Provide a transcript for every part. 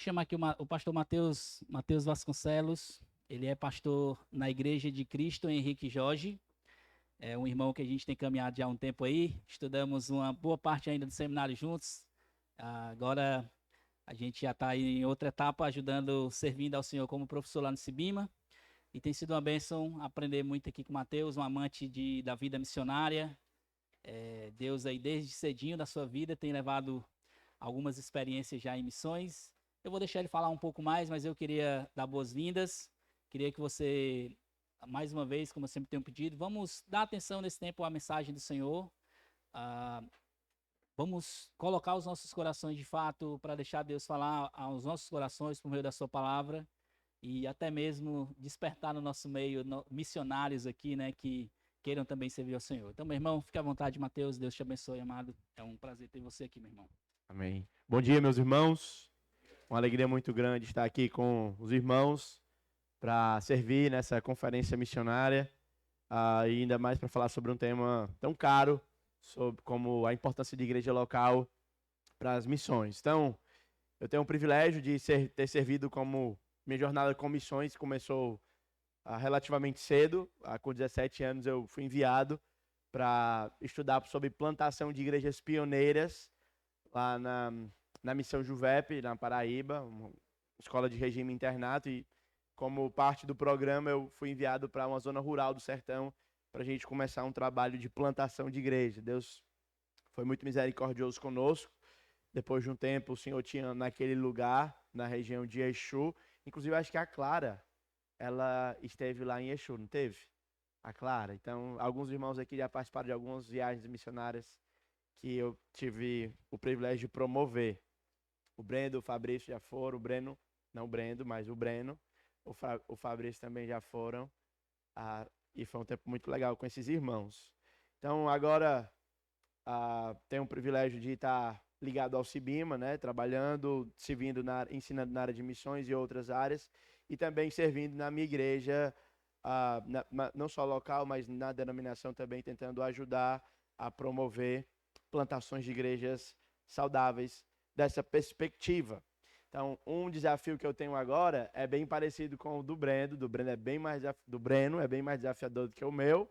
Chamar aqui o pastor Mateus Vasconcelos. Ele é pastor na Igreja de Cristo Henrique Jorge. É um irmão que a gente tem caminhado já há um tempo aí. Estudamos uma boa parte ainda do seminário juntos. Agora a gente já está em outra etapa, ajudando, servindo ao Senhor como professor lá no Cibima. E tem sido uma bênção aprender muito aqui com o Mateus, um amante da vida missionária. Deus aí desde cedinho da sua vida tem levado algumas experiências já em missões. Eu vou deixar ele falar um pouco mais, mas eu queria dar boas-vindas. Queria que você, mais uma vez, como eu sempre tenho pedido, vamos dar atenção nesse tempo à mensagem do Senhor. Ah, vamos colocar os nossos corações de fato para deixar Deus falar aos nossos corações por meio da sua palavra e até mesmo despertar no nosso meio missionários aqui, né, que queiram também servir ao Senhor. Então, meu irmão, fique à vontade, Mateus. Deus te abençoe, amado. É um prazer ter você aqui, meu irmão. Amém. Bom dia, meus irmãos. Uma alegria muito grande estar aqui com os irmãos para servir nessa conferência missionária, e ainda mais para falar sobre um tema tão caro, sobre como a importância de igreja local para as missões. Então, eu tenho o privilégio de ter servido como minha jornada com missões começou relativamente cedo. Com 17 anos eu fui enviado para estudar sobre plantação de igrejas pioneiras lá na Missão Juvep, na Paraíba, uma escola de regime internato, e como parte do programa eu fui enviado para uma zona rural do sertão para a gente começar um trabalho de plantação de igreja. Deus foi muito misericordioso conosco. Depois de um tempo, o Senhor tinha naquele lugar, na região de Exu, inclusive acho que a Clara, ela esteve lá em Exu, não teve? A Clara. Então, alguns irmãos aqui já participaram de algumas viagens missionárias que eu tive o privilégio de promover. O Brendo, o Fabrício já foram, o Breno, não o Brendo, mas o Breno, o Fabrício também já foram, e foi um tempo muito legal com esses irmãos. Então, agora tenho o privilégio de estar ligado ao Cibima, né, trabalhando, servindo, ensinando na área de missões e outras áreas, e também servindo na minha igreja, não só local, mas na denominação também, tentando ajudar a promover plantações de igrejas saudáveis dessa perspectiva. Então, um desafio que eu tenho agora é bem parecido com o do Breno. Do Breno é bem mais desafiador do que o meu.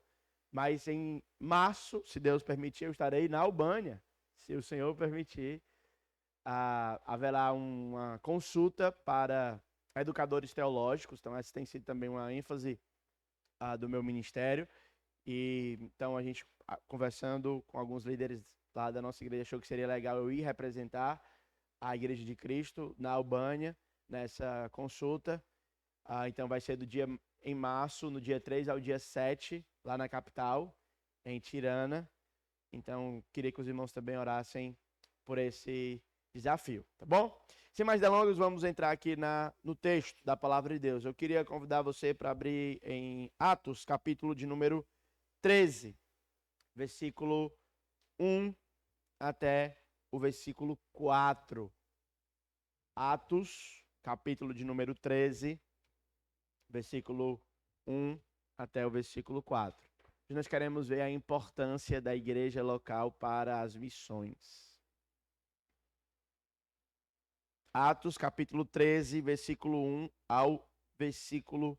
Mas em março, se Deus permitir, eu estarei na Albânia. Se o Senhor permitir, haverá uma consulta para educadores teológicos. Então, essa tem sido também uma ênfase do meu ministério. E então a gente, conversando com alguns líderes lá da nossa igreja, achou que seria legal eu ir representar a Igreja de Cristo na Albânia nessa consulta. Então vai ser em março, no dia 3 ao dia 7, lá na capital, em Tirana. Então queria que os irmãos também orassem por esse desafio, tá bom? Sem mais delongas, vamos entrar aqui no texto da palavra de Deus. Eu queria convidar você para abrir em Atos, capítulo de número 13, versículo 1 até o versículo 4. Atos, capítulo de número 13, versículo 1 até o versículo 4. Hoje nós queremos ver a importância da igreja local para as missões. Atos, capítulo 13, versículo 1 ao versículo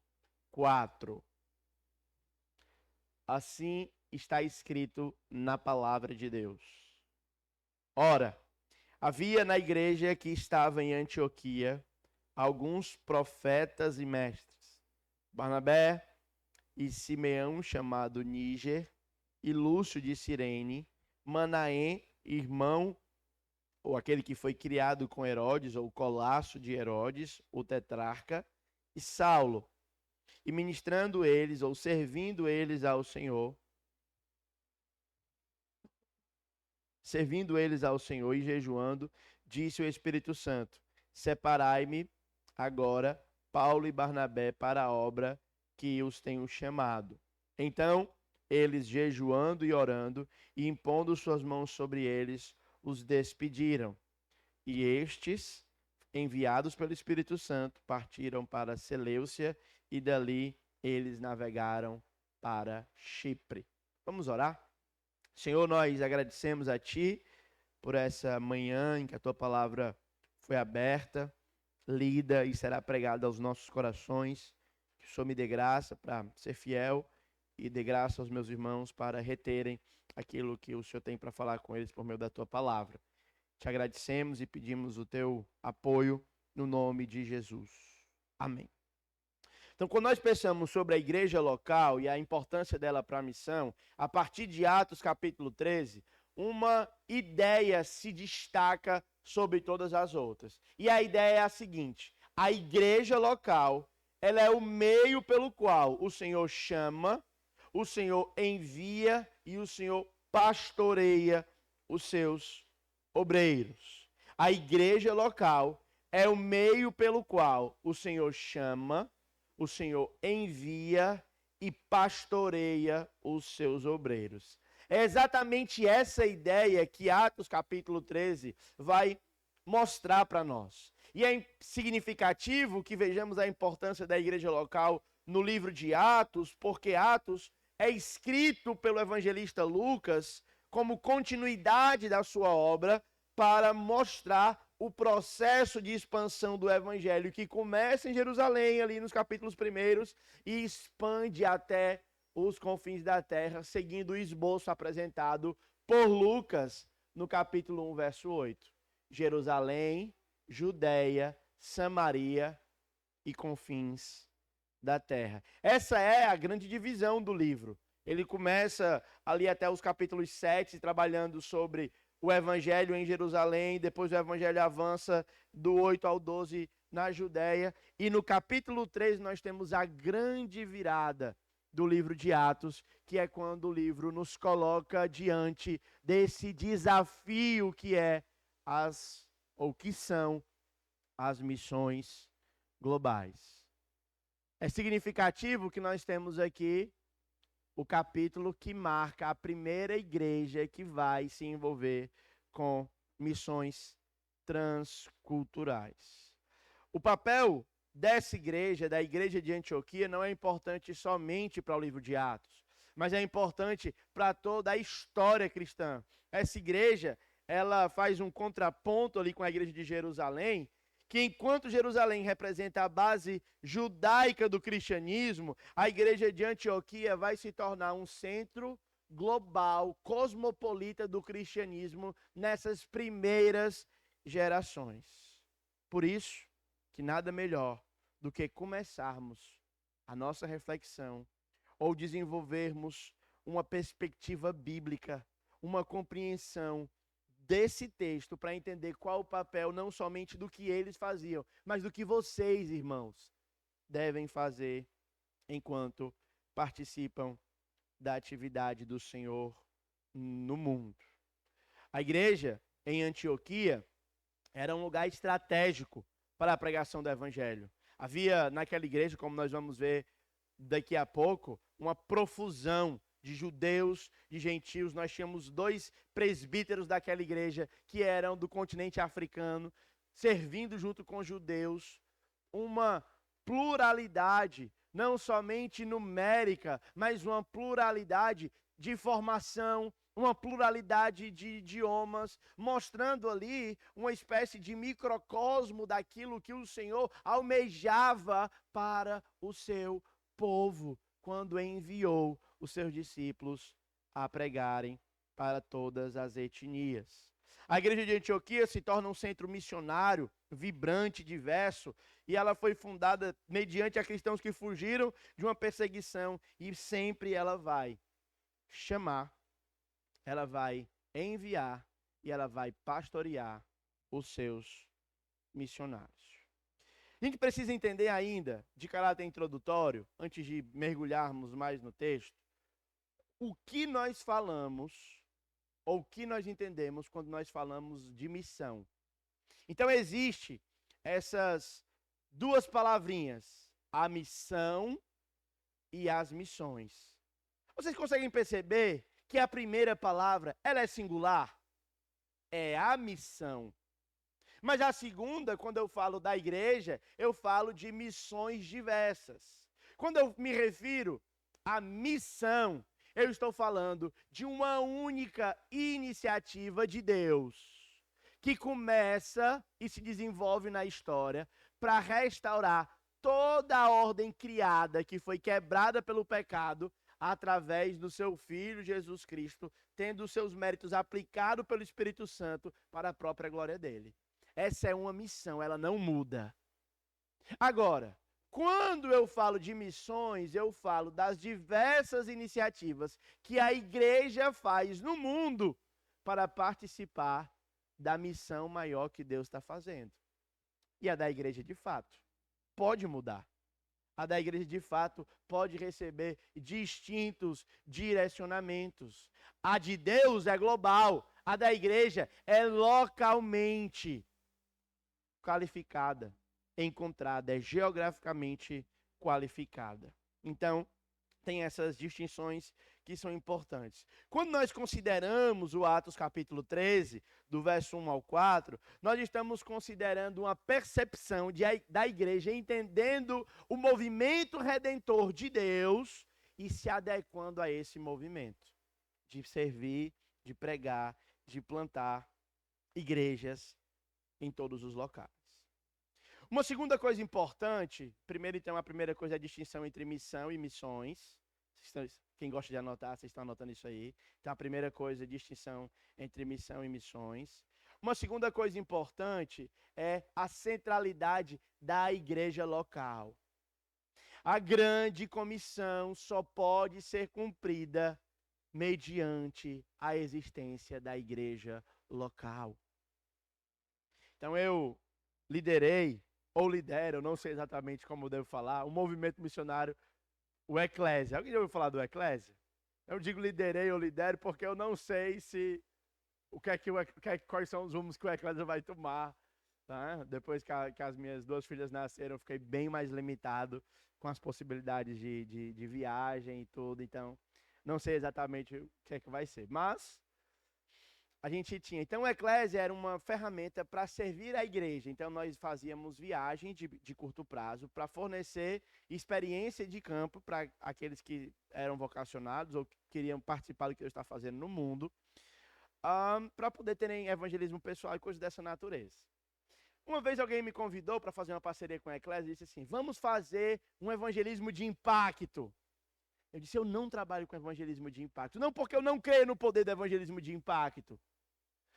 4. Assim está escrito na palavra de Deus. Ora, havia na igreja que estava em Antioquia alguns profetas e mestres, Barnabé e Simeão, chamado Níger, e Lúcio de Cirene, Manaém, irmão, ou aquele que foi criado com Herodes, ou Colasso de Herodes, o tetrarca, e Saulo. E ministrando eles, ou servindo eles ao Senhor, e jejuando, disse o Espírito Santo: separai-me agora Paulo e Barnabé para a obra que os tenho chamado. Então, eles, jejuando e orando, e impondo suas mãos sobre eles, os despediram. E estes, enviados pelo Espírito Santo, partiram para Seleucia, e dali eles navegaram para Chipre. Vamos orar? Senhor, nós agradecemos a Ti por essa manhã em que a Tua palavra foi aberta, lida e será pregada aos nossos corações. Que o Senhor me dê graça para ser fiel e dê graça aos meus irmãos para reterem aquilo que o Senhor tem para falar com eles por meio da tua palavra. Te agradecemos e pedimos o teu apoio no nome de Jesus. Amém. Então, quando nós pensamos sobre a igreja local e a importância dela para a missão, a partir de Atos capítulo 13, uma ideia se destaca sobre todas as outras. E a ideia é a seguinte: a igreja local, ela é o meio pelo qual o Senhor chama, o Senhor envia e o Senhor pastoreia os seus obreiros. A igreja local é o meio pelo qual o Senhor chama, o Senhor envia e pastoreia os seus obreiros. É exatamente essa ideia que Atos capítulo 13 vai mostrar para nós. E é significativo que vejamos a importância da igreja local no livro de Atos, porque Atos é escrito pelo evangelista Lucas como continuidade da sua obra para mostrar o processo de expansão do evangelho que começa em Jerusalém, ali nos capítulos primeiros, e expande até os confins da terra, seguindo o esboço apresentado por Lucas no capítulo 1, verso 8. Jerusalém, Judeia, Samaria e confins da terra. Essa é a grande divisão do livro. Ele começa ali até os capítulos 7, trabalhando sobre o evangelho em Jerusalém, depois o evangelho avança do 8 ao 12 na Judeia, e no capítulo 3 nós temos a grande virada do livro de Atos, que é quando o livro nos coloca diante desse desafio que que são as missões globais. É significativo que nós temos aqui o capítulo que marca a primeira igreja que vai se envolver com missões transculturais. O papel dessa igreja, da igreja de Antioquia, não é importante somente para o livro de Atos, mas é importante para toda a história cristã. Essa igreja, ela faz um contraponto ali com a igreja de Jerusalém, que enquanto Jerusalém representa a base judaica do cristianismo, a igreja de Antioquia vai se tornar um centro global, cosmopolita do cristianismo nessas primeiras gerações. Por isso, que nada melhor do que começarmos a nossa reflexão ou desenvolvermos uma perspectiva bíblica, uma compreensão desse texto para entender qual o papel não somente do que eles faziam, mas do que vocês, irmãos, devem fazer enquanto participam da atividade do Senhor no mundo. A igreja em Antioquia era um lugar estratégico para a pregação do evangelho. Havia naquela igreja, como nós vamos ver daqui a pouco, uma profusão de judeus, de gentios. Nós tínhamos 2 presbíteros daquela igreja que eram do continente africano, servindo junto com judeus, uma pluralidade, não somente numérica, mas uma pluralidade de formação, uma pluralidade de idiomas, mostrando ali uma espécie de microcosmo daquilo que o Senhor almejava para o seu povo, quando enviou os seus discípulos a pregarem para todas as etnias. A igreja de Antioquia se torna um centro missionário, vibrante, diverso, e ela foi fundada mediante a cristãos que fugiram de uma perseguição, e sempre ela vai chamar, ela vai enviar e ela vai pastorear os seus missionários. A gente precisa entender ainda, de caráter introdutório, antes de mergulharmos mais no texto, o que nós falamos, ou o que nós entendemos quando nós falamos de missão. Então, existe essas 2 palavrinhas, a missão e as missões. Vocês conseguem perceber que a primeira palavra, ela é singular? É a missão. Mas a segunda, quando eu falo da igreja, eu falo de missões diversas. Quando eu me refiro à missão, eu estou falando de uma única iniciativa de Deus, que começa e se desenvolve na história para restaurar toda a ordem criada que foi quebrada pelo pecado através do seu Filho Jesus Cristo, tendo os seus méritos aplicados pelo Espírito Santo para a própria glória dele. Essa é uma missão, ela não muda. Agora, quando eu falo de missões, eu falo das diversas iniciativas que a igreja faz no mundo para participar da missão maior que Deus está fazendo. E a da igreja, de fato, pode mudar. A da igreja, de fato, pode receber distintos direcionamentos. A de Deus é global. A da igreja é localmente qualificada, encontrada, é geograficamente qualificada. Então, tem essas distinções que são importantes. Quando nós consideramos o Atos capítulo 13, do verso 1 ao 4, nós estamos considerando uma percepção da igreja, entendendo o movimento redentor de Deus e se adequando a esse movimento, de servir, de pregar, de plantar igrejas em todos os locais. Uma segunda coisa importante, então a primeira coisa é a distinção entre missão e missões. Quem gosta de anotar, vocês estão anotando isso aí. Então a primeira coisa é a distinção entre missão e missões. Uma segunda coisa importante é a centralidade da igreja local. A grande comissão só pode ser cumprida mediante a existência da igreja local. Então eu liderei, ou lidero, não sei exatamente como eu devo falar, um movimento missionário, o Eclésia. Alguém já ouviu falar do Eclésia? Eu digo liderei ou lidero porque eu não sei se quais são os rumos que o Eclésia vai tomar. Tá? Depois que as minhas duas filhas nasceram, eu fiquei bem mais limitado com as possibilidades de viagem e tudo. Então, não sei exatamente o que é que vai ser. Mas a gente tinha. Então, o Eclésia era uma ferramenta para servir a igreja. Então, nós fazíamos viagens de curto prazo para fornecer experiência de campo para aqueles que eram vocacionados ou que queriam participar do que Deus está fazendo no mundo, para poder terem evangelismo pessoal e coisas dessa natureza. Uma vez alguém me convidou para fazer uma parceria com a Eclésia e disse assim, vamos fazer um evangelismo de impacto. Eu disse, eu não trabalho com evangelismo de impacto. Não porque eu não creio no poder do evangelismo de impacto,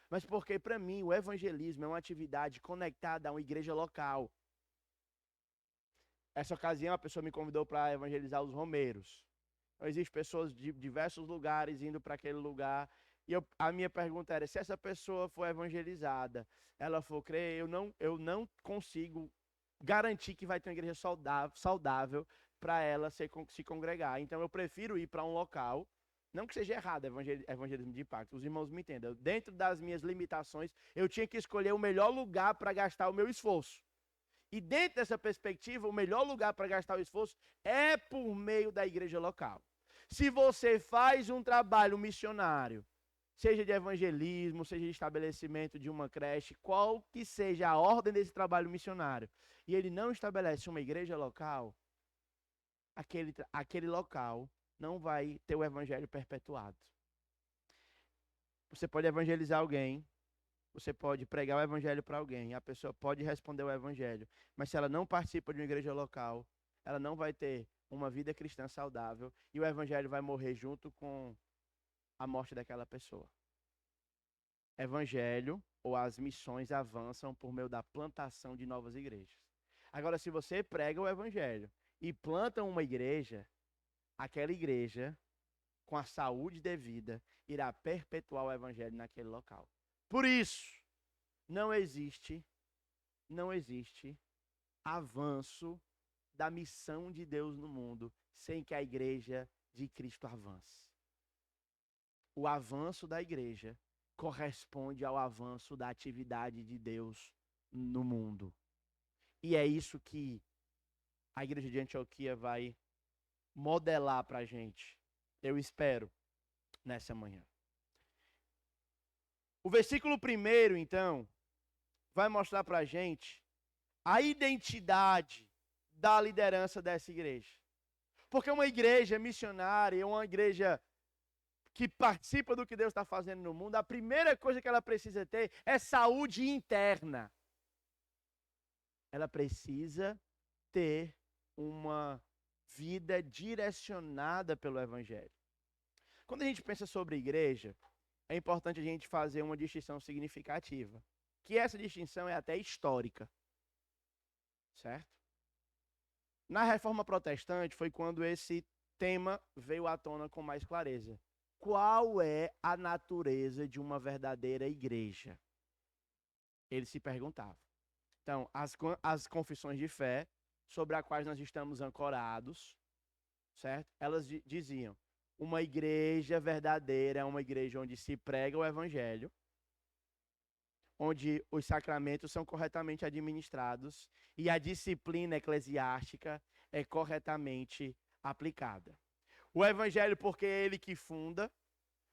mas porque, para mim, o evangelismo é uma atividade conectada a uma igreja local. Essa ocasião, a pessoa me convidou para evangelizar os romeiros. Então, existem pessoas de diversos lugares indo para aquele lugar. E a minha pergunta era, se essa pessoa for evangelizada, ela for crer, eu não consigo garantir que vai ter uma igreja saudável para ela se congregar. Então, eu prefiro ir para um local, não que seja errado evangelismo de impacto, os irmãos me entendam. Dentro das minhas limitações, eu tinha que escolher o melhor lugar para gastar o meu esforço. E dentro dessa perspectiva, o melhor lugar para gastar o esforço é por meio da igreja local. Se você faz um trabalho missionário, seja de evangelismo, seja de estabelecimento de uma creche, qual que seja a ordem desse trabalho missionário, e ele não estabelece uma igreja local, aquele local não vai ter o evangelho perpetuado. Você pode evangelizar alguém, você pode pregar o evangelho para alguém, a pessoa pode responder o evangelho, mas se ela não participa de uma igreja local, ela não vai ter uma vida cristã saudável e o evangelho vai morrer junto com a morte daquela pessoa. Evangelho ou as missões avançam por meio da plantação de novas igrejas. Agora, se você prega o evangelho e planta uma igreja, aquela igreja, com a saúde devida, irá perpetuar o evangelho naquele local. Por isso, não existe avanço da missão de Deus no mundo sem que a igreja de Cristo avance. O avanço da igreja corresponde ao avanço da atividade de Deus no mundo. E é isso que a igreja de Antioquia vai modelar para a gente, eu espero, nessa manhã. O versículo 1, então, vai mostrar para a gente a identidade da liderança dessa igreja. Porque uma igreja missionária, uma igreja que participa do que Deus está fazendo no mundo, a primeira coisa que ela precisa ter é saúde interna. ela precisa ter uma vida direcionada pelo Evangelho. Quando a gente pensa sobre igreja, é importante a gente fazer uma distinção significativa, que essa distinção é até histórica, certo? Na Reforma Protestante foi quando esse tema veio à tona com mais clareza. Qual é a natureza de uma verdadeira igreja? Eles se perguntavam. Então, as confissões de fé, sobre as quais nós estamos ancorados, certo? Elas diziam, uma igreja verdadeira é uma igreja onde se prega o evangelho, onde os sacramentos são corretamente administrados e a disciplina eclesiástica é corretamente aplicada. O evangelho, porque é ele que funda,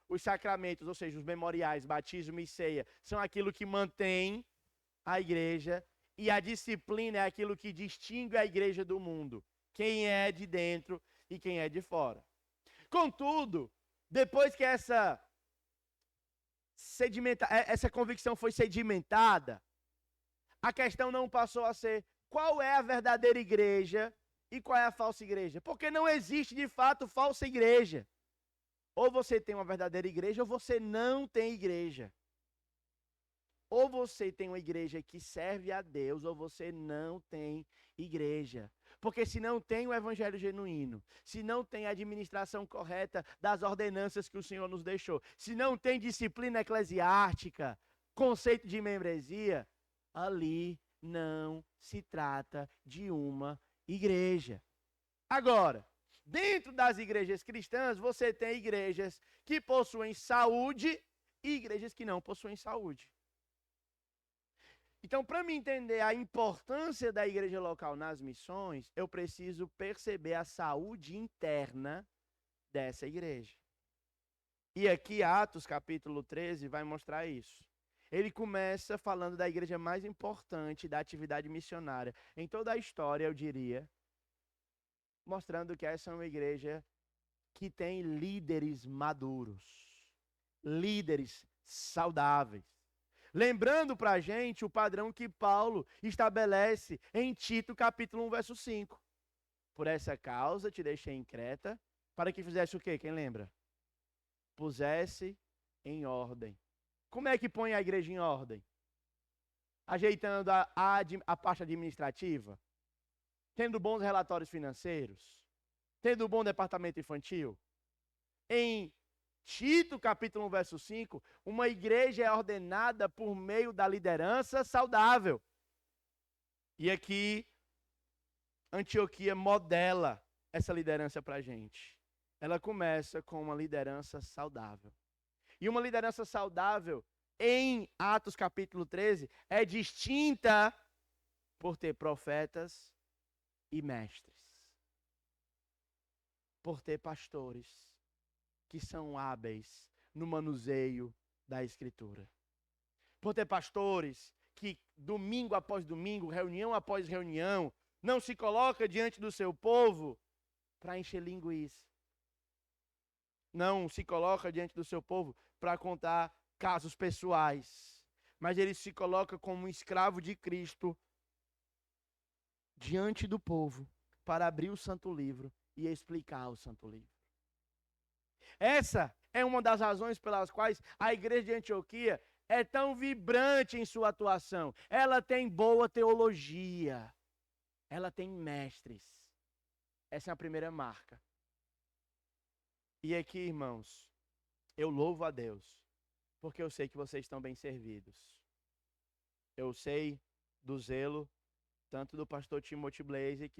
os sacramentos, ou seja, os memoriais, batismo e ceia, são aquilo que mantém a igreja, e a disciplina é aquilo que distingue a igreja do mundo, quem é de dentro e quem é de fora. Contudo, depois que essa convicção foi sedimentada, a questão não passou a ser qual é a verdadeira igreja e qual é a falsa igreja, porque não existe de fato falsa igreja. Ou você tem uma verdadeira igreja ou você não tem igreja. Ou você tem uma igreja que serve a Deus, ou você não tem igreja. Porque se não tem o evangelho genuíno, se não tem a administração correta das ordenanças que o Senhor nos deixou, se não tem disciplina eclesiástica, conceito de membresia, ali não se trata de uma igreja. Agora, dentro das igrejas cristãs, você tem igrejas que possuem saúde e igrejas que não possuem saúde. Então, para me entender a importância da igreja local nas missões, eu preciso perceber a saúde interna dessa igreja. E aqui, Atos capítulo 13, vai mostrar isso. Ele começa falando da igreja mais importante da atividade missionária em toda a história, eu diria, mostrando que essa é uma igreja que tem líderes maduros, líderes saudáveis. Lembrando para a gente o padrão que Paulo estabelece em Tito capítulo 1, verso 5. Por essa causa te deixei em Creta, para que fizesse o quê? Quem lembra? Pusesse em ordem. Como é que põe a igreja em ordem? Ajeitando a parte administrativa, tendo bons relatórios financeiros, tendo um bom departamento infantil. Em Tito, capítulo 1, verso 5, uma igreja é ordenada por meio da liderança saudável. E aqui, Antioquia modela essa liderança para a gente. Ela começa com uma liderança saudável. E uma liderança saudável, em Atos capítulo 13, é distinta por ter profetas e mestres. Por ter pastores que são hábeis no manuseio da Escritura. Por ter pastores que domingo após domingo, reunião após reunião, não se coloca diante do seu povo para encher linguiça. Não se coloca diante do seu povo para contar casos pessoais, mas ele se coloca como um escravo de Cristo diante do povo para abrir o Santo Livro e explicar o Santo Livro. Essa é uma das razões pelas quais a igreja de Antioquia é tão vibrante em sua atuação. Ela tem boa teologia. Ela tem mestres. Essa é a primeira marca. E aqui, irmãos, eu louvo a Deus, porque eu sei que vocês estão bem servidos. Eu sei do zelo, tanto do pastor Timothy Blaze,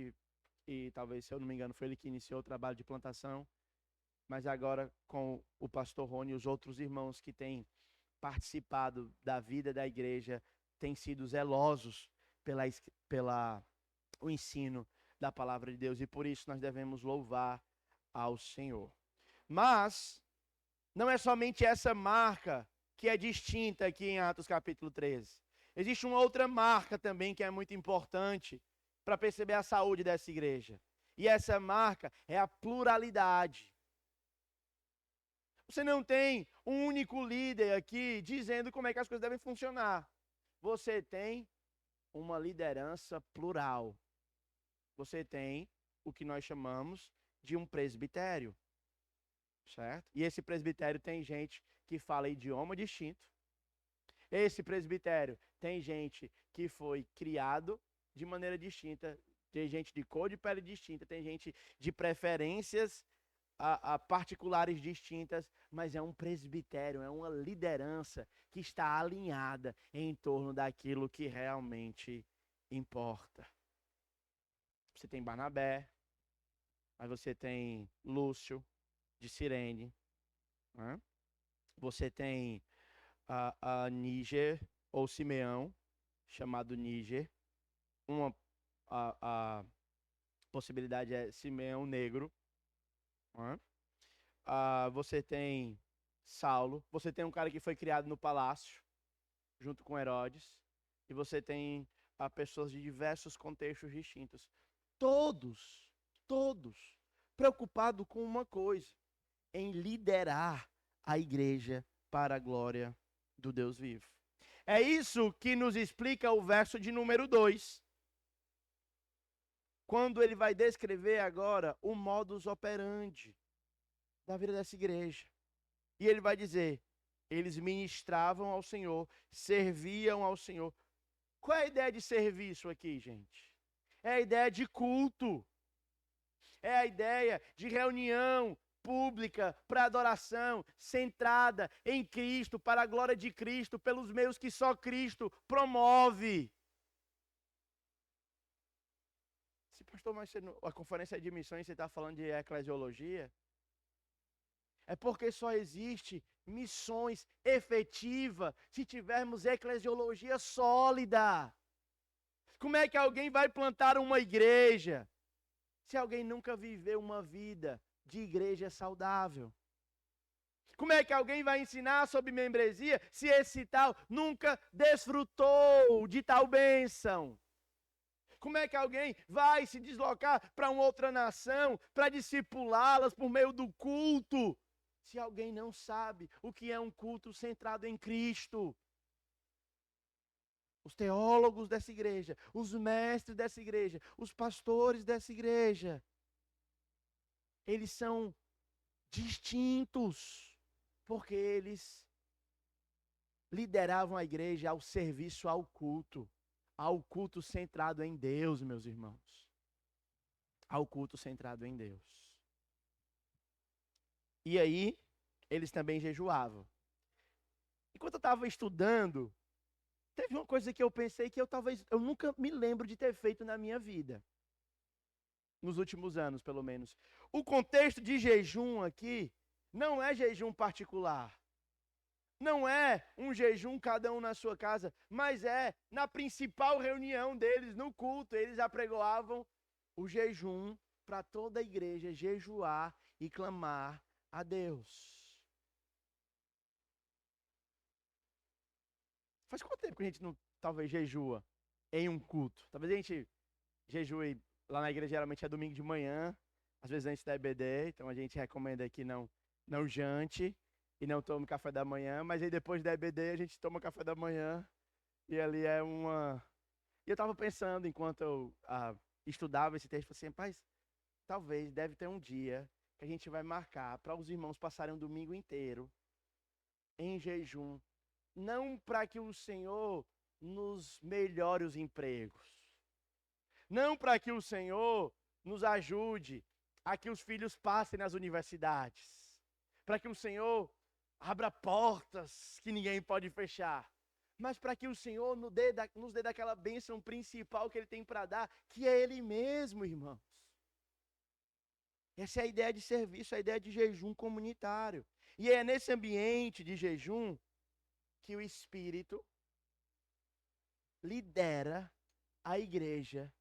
e talvez, se eu não me engano, foi ele que iniciou o trabalho de plantação, mas agora com o pastor Rony e os outros irmãos que têm participado da vida da igreja, têm sido zelosos pela o ensino da palavra de Deus, e por isso nós devemos louvar ao Senhor. Mas não é somente essa marca que é distinta aqui em Atos capítulo 13. Existe uma outra marca também que é muito importante para perceber a saúde dessa igreja. E essa marca é a pluralidade. Você não tem um único líder aqui dizendo como é que as coisas devem funcionar. Você tem uma liderança plural. Você tem o que nós chamamos de um presbitério, certo? E esse presbitério tem gente que fala idioma distinto. Esse presbitério tem gente que foi criado de maneira distinta, tem gente de cor de pele distinta, tem gente de preferências a particulares distintas, mas é um presbitério, é uma liderança que está alinhada em torno daquilo que realmente importa. Você tem Barnabé, mas você tem Lúcio, de Cirene, né? Você tem a Níger, ou Simeão, chamado Níger. A possibilidade é Simeão negro. Né? Você tem Saulo, você tem um cara que foi criado no palácio, junto com Herodes, e você tem pessoas de diversos contextos distintos. Todos preocupados com uma coisa, em liderar a igreja para a glória do Deus vivo. É isso que nos explica o verso de número 2. Quando ele vai descrever agora o modus operandi da vida dessa igreja. E ele vai dizer, eles ministravam ao Senhor, serviam ao Senhor. Qual é a ideia de serviço aqui, gente? É a ideia de culto. É a ideia de reunião pública para adoração, centrada em Cristo, para a glória de Cristo, pelos meios que só Cristo promove. Se pastor, mas a conferência de missões você está falando de eclesiologia? É porque só existe missões efetiva se tivermos eclesiologia sólida. Como é que alguém vai plantar uma igreja se alguém nunca viveu uma vida de igreja saudável? Como é que alguém vai ensinar sobre membresia se esse tal nunca desfrutou de tal bênção? Como é que alguém vai se deslocar para uma outra nação para discipulá-las por meio do culto, se alguém não sabe o que é um culto centrado em Cristo? Os teólogos dessa igreja, os mestres dessa igreja, os pastores dessa igreja, eles são distintos, porque eles lideravam a igreja ao serviço ao culto centrado em Deus, meus irmãos. Ao culto centrado em Deus. E aí, eles também jejuavam. Enquanto eu estava estudando, teve uma coisa que eu pensei que eu nunca me lembro de ter feito na minha vida. Nos últimos anos, pelo menos. O contexto de jejum aqui não é jejum particular. Não é um jejum cada um na sua casa, mas é na principal reunião deles, no culto. Eles apregoavam o jejum para toda a igreja jejuar e clamar a Deus. Faz quanto tempo que a gente não, talvez, jejua em um culto? Talvez a gente jejue, lá na igreja geralmente é domingo de manhã, às vezes antes da EBD, então a gente recomenda que não jante e não tome café da manhã, mas aí depois da EBD a gente toma café da manhã e ali é uma... E eu estava pensando, enquanto eu estudava esse texto, assim, rapaz, talvez deve ter um dia que a gente vai marcar para os irmãos passarem um domingo inteiro em jejum, não para que o Senhor nos melhore os empregos, não para que o Senhor nos ajude a que os filhos passem nas universidades, para que o Senhor abra portas que ninguém pode fechar, mas para que o Senhor nos dê daquela bênção principal que Ele tem para dar, que é Ele mesmo, irmãos. Essa é a ideia de serviço, a ideia de jejum comunitário. E é nesse ambiente de jejum que o Espírito lidera a igreja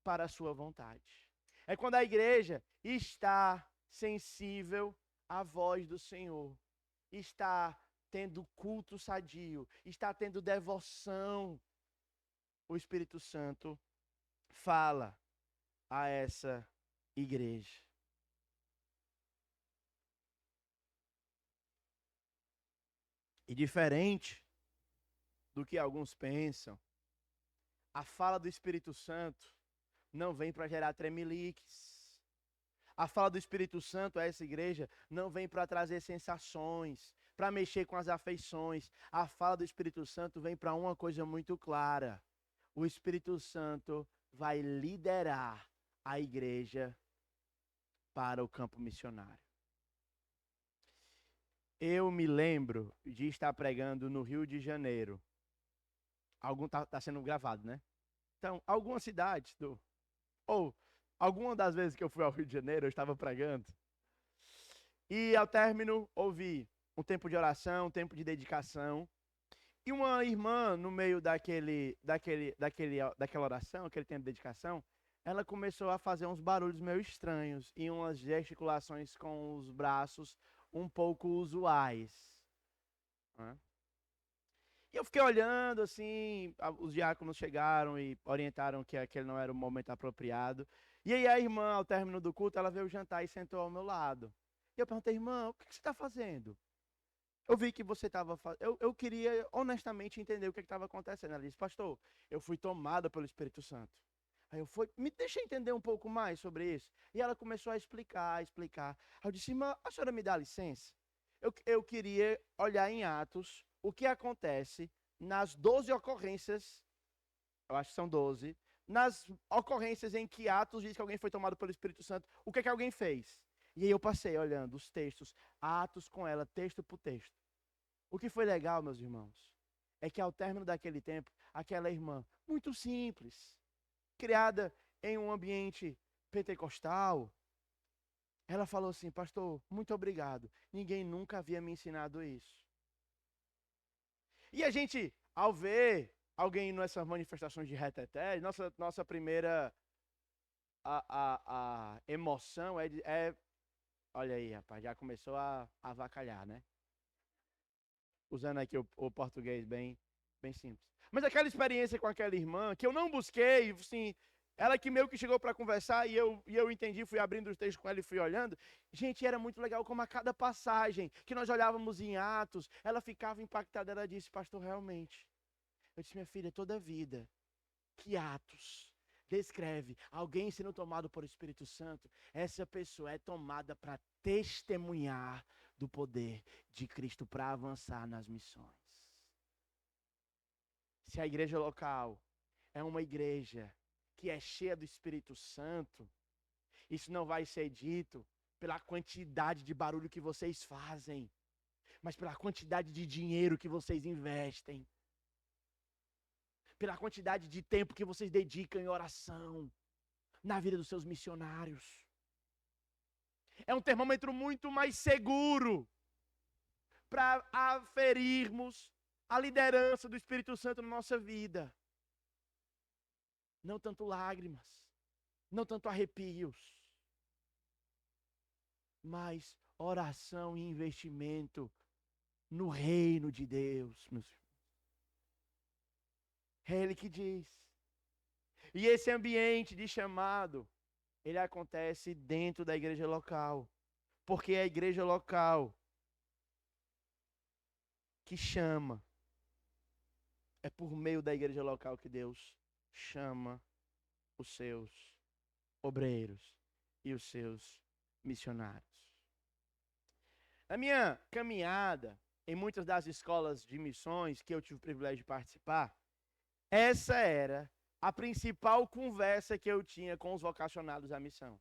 para a sua vontade. É quando a igreja está sensível à voz do Senhor, está tendo culto sadio, está tendo devoção, o Espírito Santo fala a essa igreja. E diferente do que alguns pensam, A fala do Espírito Santo não vem para gerar tremeliques. A fala do Espírito Santo a essa igreja não vem para trazer sensações, para mexer com as afeições. A fala do Espírito Santo vem para uma coisa muito clara. O Espírito Santo vai liderar a igreja para o campo missionário. Eu me lembro de estar pregando no Rio de Janeiro. Tá sendo gravado, né? Então, algumas cidades ou alguma das vezes que eu fui ao Rio de Janeiro, eu estava pregando. E ao término, ouvi um tempo de oração, um tempo de dedicação. E uma irmã, no meio daquela oração, aquele tempo de dedicação, ela começou a fazer uns barulhos meio estranhos e umas gesticulações com os braços um pouco usuais. Né? E eu fiquei olhando, assim, os diáconos chegaram e orientaram que aquele não era o momento apropriado. E aí a irmã, ao término do culto, ela veio jantar e sentou ao meu lado. E eu perguntei, irmã, o que você está fazendo? Eu vi que você estava fazendo. Eu queria honestamente entender o que estava acontecendo. Ela disse, pastor, eu fui tomada pelo Espírito Santo. Aí me deixa entender um pouco mais sobre isso. E ela começou a explicar. Aí eu disse, irmã, a senhora me dá licença? Eu queria olhar em Atos o que acontece nas 12 ocorrências, eu acho que são 12, nas ocorrências em que Atos diz que alguém foi tomado pelo Espírito Santo, o que alguém fez? E aí eu passei olhando os textos, Atos com ela, texto por texto. O que foi legal, meus irmãos, é que ao término daquele tempo, aquela irmã, muito simples, criada em um ambiente pentecostal, ela falou assim, pastor, muito obrigado. Ninguém nunca havia me ensinado isso. E a gente, ao ver alguém nessas manifestações de reteté, nossa primeira a emoção é... Olha aí, rapaz, já começou a avacalhar, né? Usando aqui o português bem simples. Mas aquela experiência com aquela irmã, que eu não busquei, assim, ela que meio que chegou para conversar e eu entendi, fui abrindo os textos com ela e fui olhando. Gente, era muito legal como a cada passagem que nós olhávamos em Atos, ela ficava impactada, ela disse, pastor, realmente. Eu disse, minha filha, toda a vida que Atos descreve alguém sendo tomado por Espírito Santo, essa pessoa é tomada para testemunhar do poder de Cristo para avançar nas missões. Se a igreja local é uma igreja que é cheia do Espírito Santo, isso não vai ser dito pela quantidade de barulho que vocês fazem, mas pela quantidade de dinheiro que vocês investem, pela quantidade de tempo que vocês dedicam em oração, na vida dos seus missionários. É um termômetro muito mais seguro para aferirmos a liderança do Espírito Santo na nossa vida. Não tanto lágrimas, não tanto arrepios, mas oração e investimento no reino de Deus, meus irmãos. É Ele que diz. E esse ambiente de chamado, ele acontece dentro da igreja local. Porque é a igreja local que chama. É por meio da igreja local que Deus chama os seus obreiros e os seus missionários. Na minha caminhada, em muitas das escolas de missões que eu tive o privilégio de participar, essa era a principal conversa que eu tinha com os vocacionados à missão.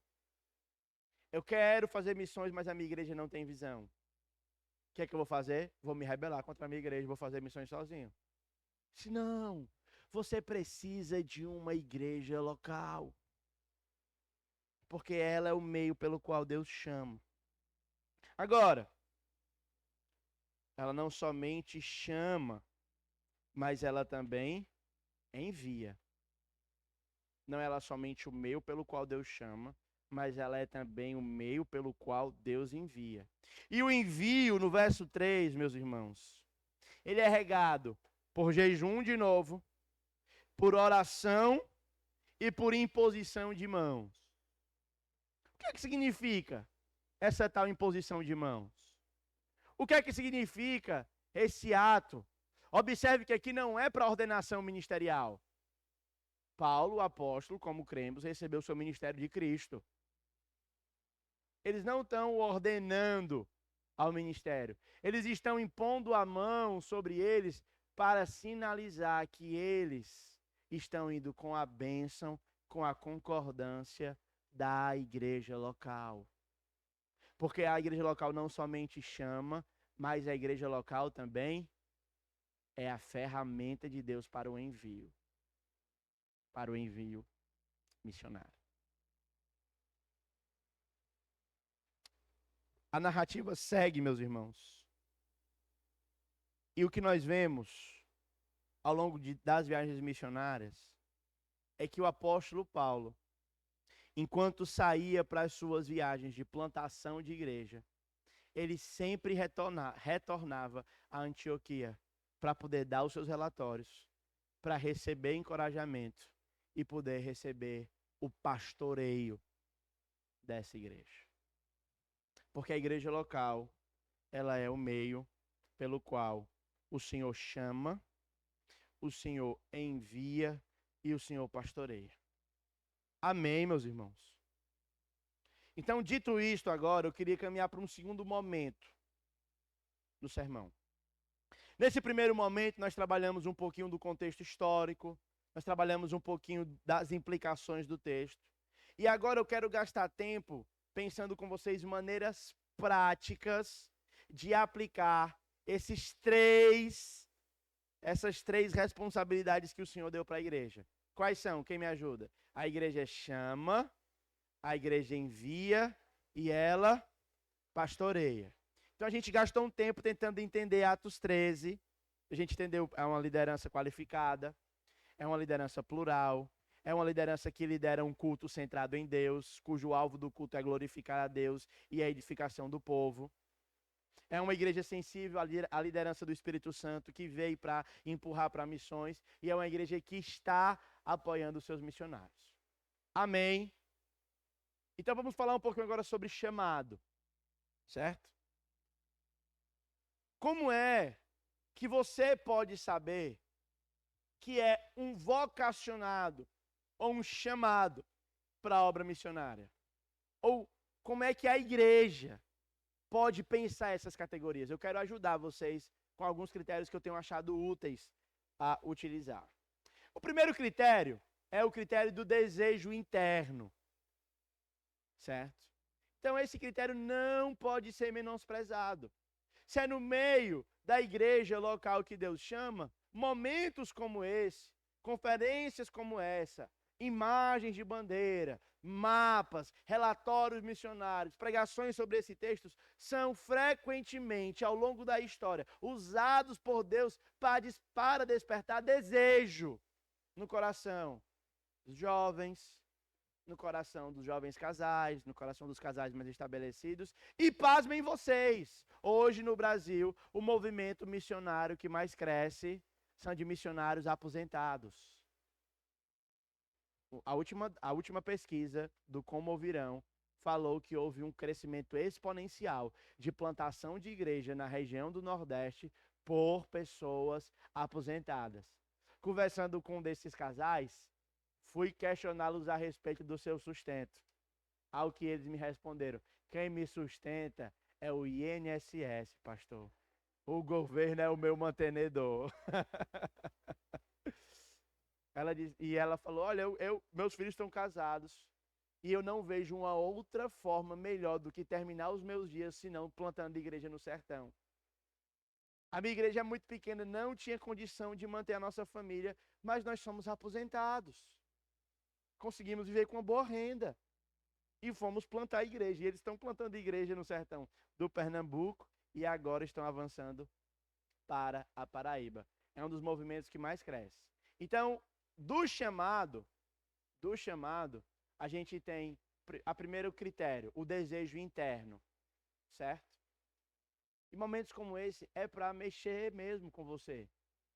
Eu quero fazer missões, mas a minha igreja não tem visão. O que é que eu vou fazer? Vou me rebelar contra a minha igreja, vou fazer missões sozinho. Se não, você precisa de uma igreja local. Porque ela é o meio pelo qual Deus chama. Agora, ela não somente chama, mas ela também envia. Não é ela somente o meio pelo qual Deus chama, mas ela é também o meio pelo qual Deus envia. E o envio, no verso 3, meus irmãos, ele é regado por jejum de novo, por oração e por imposição de mãos. O que é que significa essa tal imposição de mãos? O que é que significa esse ato? Observe que aqui não é para ordenação ministerial. Paulo, o apóstolo, como cremos, recebeu o seu ministério de Cristo. Eles não estão ordenando ao ministério. Eles estão impondo a mão sobre eles para sinalizar que eles estão indo com a bênção, com a concordância da igreja local. Porque a igreja local não somente chama, mas a igreja local também é a ferramenta de Deus para o envio missionário. A narrativa segue, meus irmãos. E o que nós vemos ao longo das viagens missionárias é que o apóstolo Paulo, enquanto saía para as suas viagens de plantação de igreja, ele sempre retornava a Antioquia para poder dar os seus relatórios, para receber encorajamento e poder receber o pastoreio dessa igreja. Porque a igreja local, ela é o meio pelo qual o Senhor chama, o Senhor envia e o Senhor pastoreia. Amém, meus irmãos? Então, dito isto agora, eu queria caminhar para um segundo momento do sermão. Nesse primeiro momento, nós trabalhamos um pouquinho do contexto histórico, nós trabalhamos um pouquinho das implicações do texto. E agora eu quero gastar tempo pensando com vocês maneiras práticas de aplicar essas três responsabilidades que o Senhor deu para a igreja. Quais são? Quem me ajuda? A igreja chama, a igreja envia e ela pastoreia. Então a gente gastou um tempo tentando entender Atos 13. A gente entendeu, é uma liderança qualificada, é uma liderança plural, é uma liderança que lidera um culto centrado em Deus, cujo alvo do culto é glorificar a Deus e a edificação do povo. É uma igreja sensível à liderança do Espírito Santo, que veio para empurrar para missões, e é uma igreja que está apoiando os seus missionários. Amém? Então vamos falar um pouquinho agora sobre chamado, certo? Como é que você pode saber que é um vocacionado ou um chamado para a obra missionária? Ou como é que a igreja pode pensar essas categorias? Eu quero ajudar vocês com alguns critérios que eu tenho achado úteis a utilizar. O primeiro critério é o critério do desejo interno, certo? Então esse critério não pode ser menosprezado. Se é no meio da igreja local que Deus chama, momentos como esse, conferências como essa, imagens de bandeira, mapas, relatórios missionários, pregações sobre esses textos, são frequentemente, ao longo da história, usados por Deus para despertar desejo no coração dos jovens, no coração dos jovens casais, no coração dos casais mais estabelecidos. E pasmem vocês, hoje no Brasil, o movimento missionário que mais cresce são de missionários aposentados. A última pesquisa do Como Ouvirão falou que houve um crescimento exponencial de plantação de igreja na região do Nordeste por pessoas aposentadas. Conversando com um desses casais, fui questioná-los a respeito do seu sustento. Ao que eles me responderam: quem me sustenta é o INSS, pastor. O governo é o meu mantenedor. Ela falou: olha, meus filhos estão casados e eu não vejo uma outra forma melhor do que terminar os meus dias senão plantando igreja no sertão. A minha igreja é muito pequena, não tinha condição de manter a nossa família, mas nós somos aposentados. Conseguimos viver com uma boa renda e fomos plantar igreja. E eles estão plantando igreja no sertão do Pernambuco e agora estão avançando para a Paraíba. É um dos movimentos que mais cresce. Então, do chamado, a gente tem a primeiro critério, o desejo interno, certo? E momentos como esse é para mexer mesmo com você.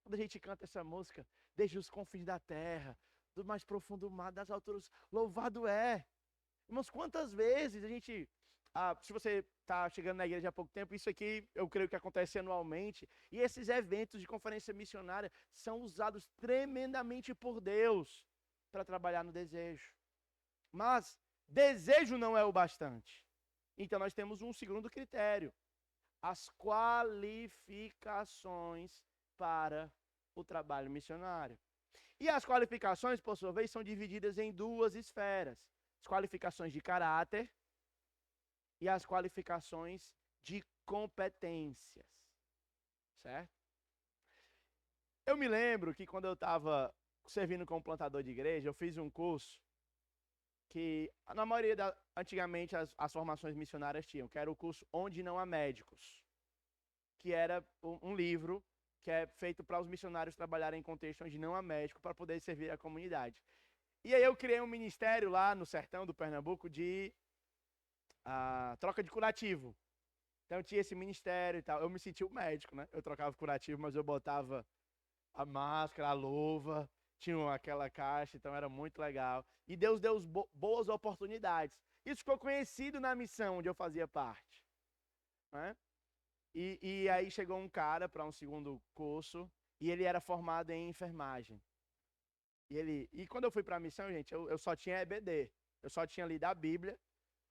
Quando a gente canta essa música, desde os confins da terra, do mais profundo mar, das alturas, louvado é. Irmãos, quantas vezes a gente... se você está chegando na igreja há pouco tempo, isso aqui eu creio que acontece anualmente, e esses eventos de conferência missionária são usados tremendamente por Deus para trabalhar no desejo. Mas desejo não é o bastante. Então nós temos um segundo critério: as qualificações para o trabalho missionário. E as qualificações, por sua vez, são divididas em duas esferas: as qualificações de caráter e as qualificações de competências. Certo? Eu me lembro que quando eu estava servindo como plantador de igreja, eu fiz um curso que, na maioria, antigamente, as formações missionárias tinham, que era o curso Onde Não Há Médicos, que era um livro que é feito para os missionários trabalharem em contexto onde não há médico, para poder servir a comunidade. E aí eu criei um ministério lá no sertão do Pernambuco de troca de curativo. Então eu tinha esse ministério e tal. Eu me sentia o médico, né? Eu trocava curativo, mas eu botava a máscara, a luva, tinha aquela caixa, então era muito legal. E Deus deu boas oportunidades. Isso ficou conhecido na missão onde eu fazia parte, né? E aí chegou um cara para um segundo curso e ele era formado em enfermagem. E quando eu fui para a missão, gente, eu só tinha EBD. Eu só tinha lido a Bíblia,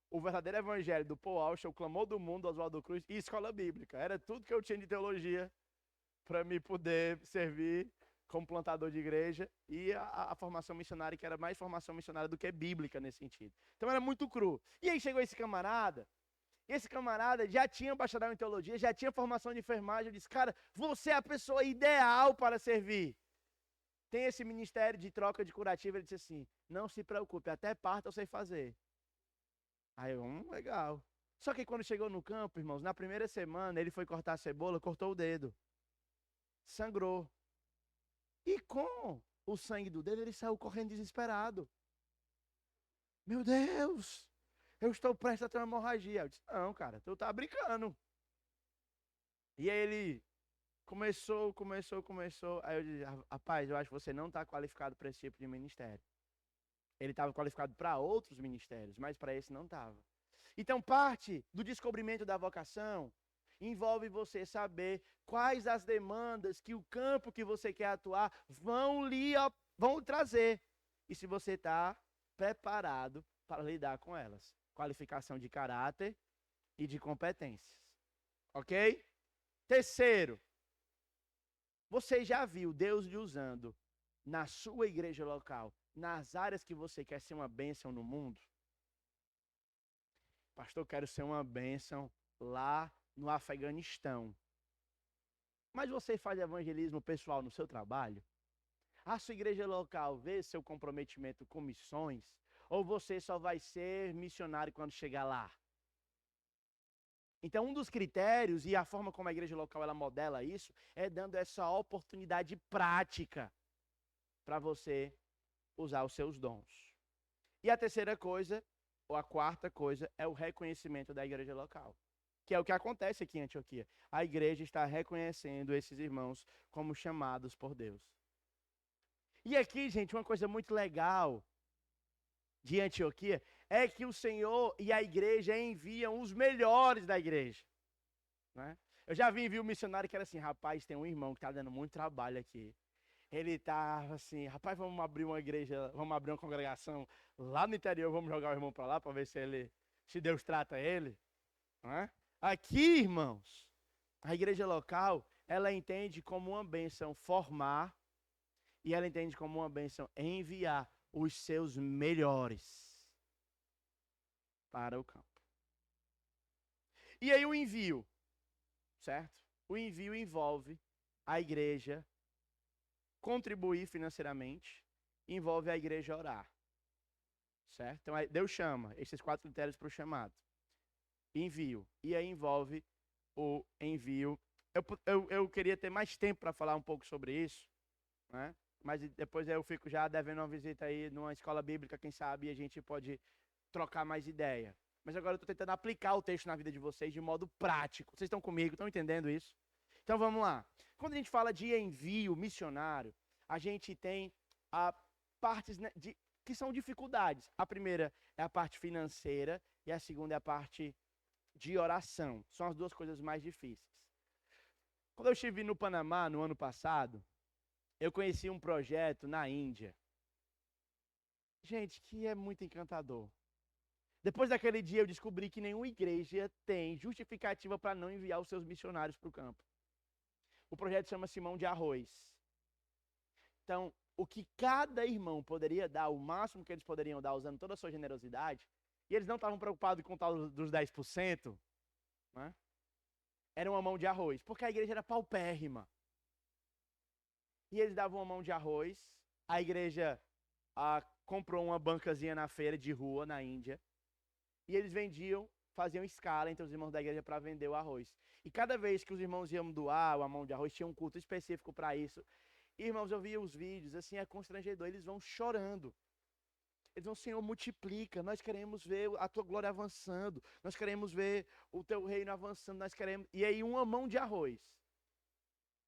o verdadeiro evangelho do Paul Washer, o clamor do mundo, Oswaldo Cruz e escola bíblica. Era tudo que eu tinha de teologia para me poder servir como plantador de igreja e a formação missionária, que era mais formação missionária do que bíblica nesse sentido. Então era muito cru. E aí chegou esse camarada já tinha bacharel em teologia, já tinha formação de enfermagem. Eu disse, cara, você é a pessoa ideal para servir. Tem esse ministério de troca de curativo. Ele disse assim, não se preocupe, até parto eu sei fazer. Aí eu, legal. Só que quando chegou no campo, irmãos, na primeira semana, ele foi cortar a cebola, cortou o dedo. Sangrou. E com o sangue do dedo, ele saiu correndo desesperado. Meu Deus! Eu estou prestes a ter uma hemorragia. Eu disse, não, cara, tu tá brincando. E aí ele começou. Aí eu disse, rapaz, eu acho que você não está qualificado para esse tipo de ministério. Ele estava qualificado para outros ministérios, mas para esse não estava. Então, parte do descobrimento da vocação envolve você saber quais as demandas que o campo que você quer atuar vão trazer. E se você está preparado para lidar com elas. Qualificação de caráter e de competências. Ok? Terceiro, você já viu Deus lhe usando na sua igreja local, nas áreas que você quer ser uma bênção no mundo? Pastor, quero ser uma bênção lá no Afeganistão. Mas você faz evangelismo pessoal no seu trabalho? A sua igreja local vê seu comprometimento com missões? Ou você só vai ser missionário quando chegar lá? Então, um dos critérios e a forma como a igreja local ela modela isso é dando essa oportunidade prática para você usar os seus dons. E a terceira coisa, ou a quarta coisa, é o reconhecimento da igreja local, que é o que acontece aqui em Antioquia. A igreja está reconhecendo esses irmãos como chamados por Deus. E aqui, gente, uma coisa muito legal de Antioquia é que o Senhor e a igreja enviam os melhores da igreja, né? Eu já vi um missionário que era assim, rapaz, tem um irmão que está dando muito trabalho aqui. Ele tá assim, rapaz, vamos abrir uma igreja, vamos abrir uma congregação lá no interior, vamos jogar o irmão para lá para ver se Deus trata ele, né? Aqui, irmãos, a igreja local, ela entende como uma bênção formar e ela entende como uma bênção enviar os seus melhores para o campo. E aí o envio, certo? O envio envolve a igreja contribuir financeiramente, envolve a igreja orar, certo? Então Deus chama, esses 4 critérios para o chamado. Envio, e aí envolve o envio. Eu queria ter mais tempo para falar um pouco sobre isso, né? Mas depois eu fico já devendo uma visita aí numa escola bíblica, quem sabe, e a gente pode trocar mais ideia. Mas agora eu estou tentando aplicar o texto na vida de vocês de modo prático. Vocês estão comigo? Estão entendendo isso? Então vamos lá. Quando a gente fala de envio missionário, a gente tem partes que são dificuldades. A primeira é a parte financeira e a segunda é a parte de oração. São as duas coisas mais difíceis. Quando eu estive no Panamá no ano passado, eu conheci um projeto na Índia. Gente, que é muito encantador. Depois daquele dia eu descobri que nenhuma igreja tem justificativa para não enviar os seus missionários para o campo. O projeto chama Simão de Arroz. Então, o que cada irmão poderia dar, o máximo que eles poderiam dar usando toda a sua generosidade, e eles não estavam preocupados com o tal dos 10%, né? Era uma mão de arroz, porque a igreja era paupérrima. E eles davam uma mão de arroz, a igreja comprou uma bancazinha na feira de rua, na Índia, e eles vendiam, faziam escala entre os irmãos da igreja para vender o arroz. E cada vez que os irmãos iam doar a mão de arroz, tinha um culto específico para isso. E, irmãos, eu via os vídeos, assim, é constrangedor, eles vão chorando. Eles vão, Senhor, multiplica, nós queremos ver a tua glória avançando, nós queremos ver o teu reino avançando, nós queremos... E aí uma mão de arroz,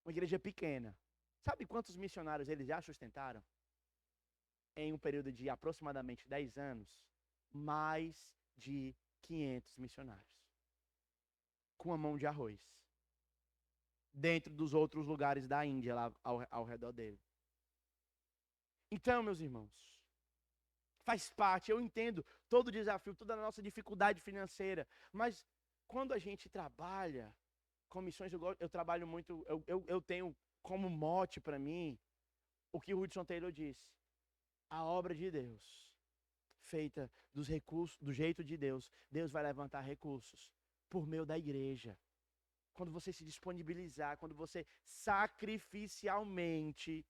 uma igreja pequena. Sabe quantos missionários eles já sustentaram? Em um período de aproximadamente 10 anos, mais de 500 missionários. Com uma mão de arroz. Dentro dos outros lugares da Índia, lá ao redor dele. Então, meus irmãos, faz parte, eu entendo todo o desafio, toda a nossa dificuldade financeira, mas quando a gente trabalha com missões, eu trabalho muito, eu tenho como mote para mim o que o Hudson Taylor disse: a obra de Deus, feita dos recursos, do jeito de Deus, Deus vai levantar recursos por meio da igreja. Quando você se disponibilizar, quando você sacrificialmente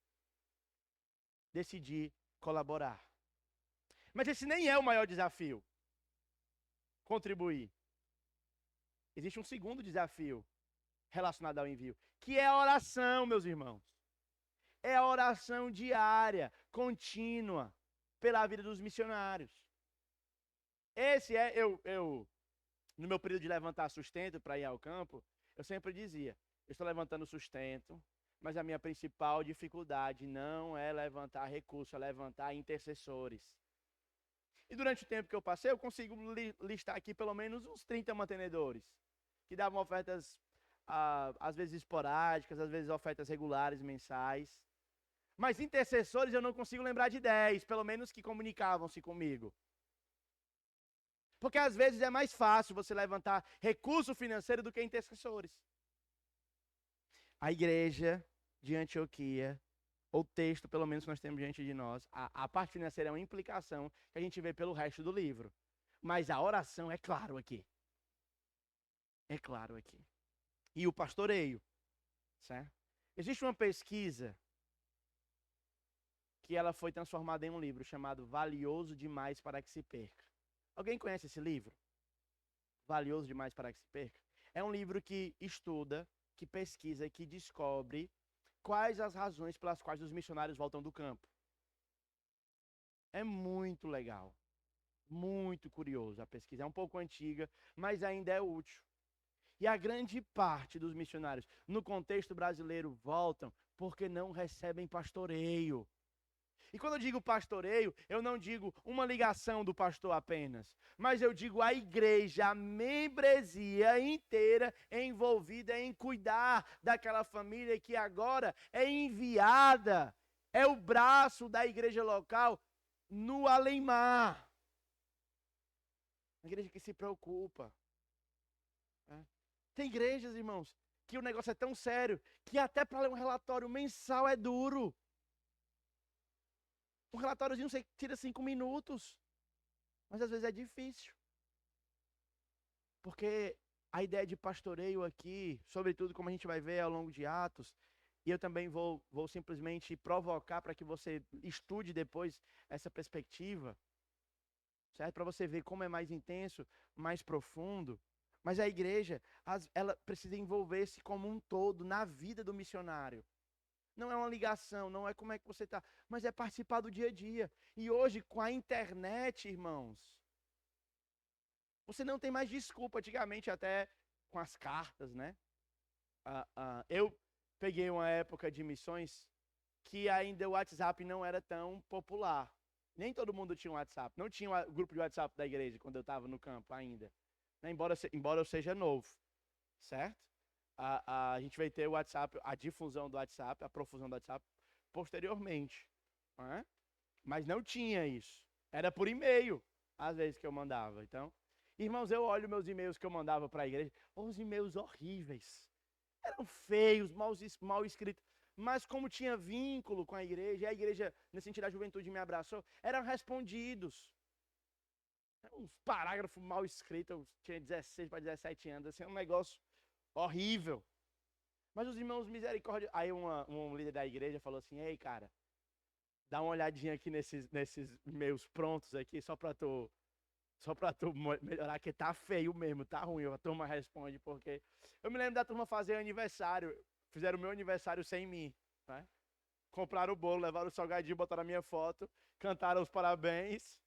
decidir colaborar. Mas esse nem é o maior desafio, contribuir. Existe um segundo desafio relacionado ao envio, que é a oração, meus irmãos. É a oração diária, contínua, pela vida dos missionários. Esse é, no meu período de levantar sustento para ir ao campo, eu sempre dizia, eu estou levantando sustento, mas a minha principal dificuldade não é levantar recursos, é levantar intercessores. E durante o tempo que eu passei, eu consigo listar aqui pelo menos uns 30 mantenedores, que davam ofertas, às vezes esporádicas, às vezes ofertas regulares, mensais. Mas intercessores eu não consigo lembrar de 10, pelo menos que comunicavam-se comigo. Porque às vezes é mais fácil você levantar recurso financeiro do que intercessores. A igreja de Antioquia, ou texto, pelo menos que nós temos diante de nós, a parte financeira é uma implicação que a gente vê pelo resto do livro. Mas a oração é claro aqui. É claro aqui. E o pastoreio, certo? Existe uma pesquisa que ela foi transformada em um livro chamado Valioso Demais para que se Perca. Alguém conhece esse livro? Valioso Demais para que se Perca? É um livro que estuda, que pesquisa, que descobre quais as razões pelas quais os missionários voltam do campo. É muito legal. Muito curioso a pesquisa. É um pouco antiga, mas ainda é útil. E a grande parte dos missionários, no contexto brasileiro, voltam porque não recebem pastoreio. E quando eu digo pastoreio, eu não digo uma ligação do pastor apenas, mas eu digo a igreja, a membresia inteira envolvida em cuidar daquela família que agora é enviada, é o braço da igreja local no além-mar. A igreja que se preocupa. Tem igrejas, irmãos, que o negócio é tão sério que até para ler um relatório mensal é duro. Um relatóriozinho você tira 5 minutos. Mas às vezes é difícil. Porque a ideia de pastoreio aqui, sobretudo como a gente vai ver ao longo de Atos, e eu também vou simplesmente provocar para que você estude depois essa perspectiva, certo? Para você ver como é mais intenso, mais profundo. Mas a igreja, ela precisa envolver-se como um todo na vida do missionário. Não é uma ligação, não é como é que você está, mas é participar do dia a dia. E hoje, com a internet, irmãos, você não tem mais desculpa. Antigamente, até com as cartas, né? Eu peguei uma época de missões que ainda o WhatsApp não era tão popular. Nem todo mundo tinha um WhatsApp. Não tinha um grupo de WhatsApp da igreja quando eu estava no campo ainda. Né? Embora eu seja novo, certo? A gente vai ter o WhatsApp, a difusão do WhatsApp, a profusão do WhatsApp, posteriormente. Né? Mas não tinha isso. Era por e-mail, às vezes, que eu mandava. Então, irmãos, eu olho meus e-mails que eu mandava para a igreja, os e-mails horríveis. Eram feios, mal escritos. Mas como tinha vínculo com a igreja, nesse sentido, a juventude me abraçou, eram respondidos. Uns parágrafos mal escritos, eu tinha 16 para 17 anos, assim, um negócio horrível. Mas os irmãos misericórdia. Aí um líder da igreja falou assim: ei, cara, dá uma olhadinha aqui nesses meus prontos aqui, só pra tu melhorar, que tá feio mesmo, tá ruim. A turma responde, porque eu me lembro da turma fazer aniversário, fizeram o meu aniversário sem mim, né? Compraram o bolo, levaram o salgadinho, botaram a minha foto, cantaram os parabéns,